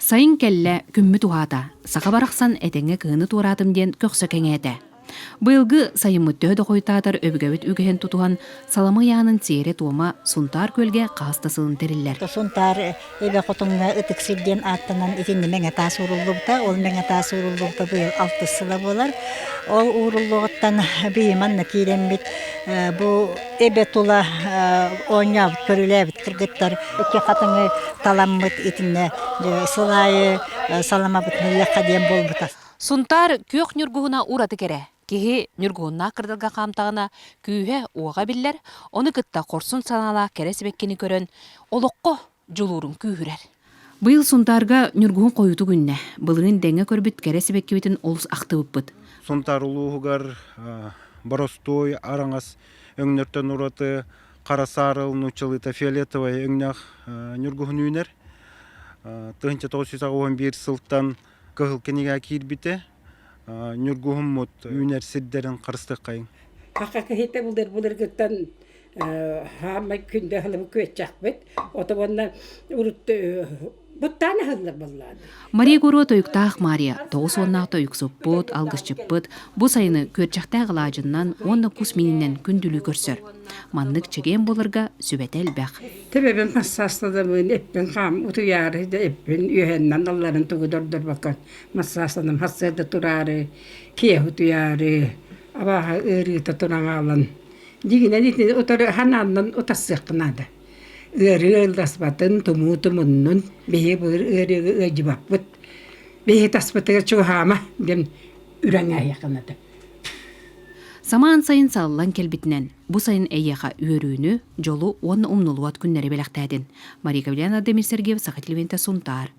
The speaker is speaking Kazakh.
Сайын кәллә күммі туғата, саға барақсан әтеңе кыны туратым ден көксі кәңәді. Бұйылғы сайымы төді қойтадыр өбігәвіт үгіген тұтуған саламы яғының тиері туыма Сунтар көлге қастасылын терілер. Сунтар эбе қотыңға үтіксілден аттынан итінді мәңі тас ұрылдықта, ол мәңі тас ұрылдықта бұйыл 6 сыла болар. Ол ұрылдықтан бейіманна кейленбет, бұл эбе тұла ойнабыт, көріләбіт, кіргіттар, үкі қатыңы таламбыт итінне сылайы саламабыт мүліққа дем болбытас. Сунтар көк нүргуына ураты кере. Кеге нүргуына қырдырға қамтағына күйе оға биллер, оны кытта қорсын санала кересібеккені көрін, олыққо жулурын күйірер. Бұйыл Сунтарға нүргуын қойуты күнне, бұлығын дәңе көрбіт кересібеккебетін олыс ақты бұппыт. Сунтар ұлығығар боростой, араңас өңнөртен ураты, қарасарыл, нучалыта, фиолетовай өңнақ нүргуын үйнер. 1911 сылттан кығыл кенеге кирбите, нүргуым мұт үйнер сиддерін қарыстық қайын. Қаққа кейте бұлдар күттен хамай күнді ғылымы көет жақпет. Оты бұнна ұрытты бұттаны ғылым бұллады. Мария Горо тойықтақ Мария, тоғыз оннақ тойықсыппыт, алғысчыппыт, бұл сайыны көрчақтақ ғылажыннан онна күс менінен күнділі көрсір. Маннық чеген болырға сөбетел бәқ. Тебебен массасладымын, эппен қам ұтуяры, эппен үйеннен алларын тұғыдырдыр баққан. Массасладым, хассайды тұрары, кие ұтуяры, абаға өріті тұран алын. Дегенен етіне ұтары хананнан ұтасыққынады. Өрі ылдаспатын, тұму-тұмыннын, бейі бұр өрі өжібаппыт. Бейі таспытыға чуғама, дем үрәңә яқынады. Самаан сайын салылан келбітінен, бұ сайын әйеға өрүүні жолу оны умнулуат күннері белақтәдін. Мария Гавляна Демир Сергеев, Сахатилвенте, Сунтар.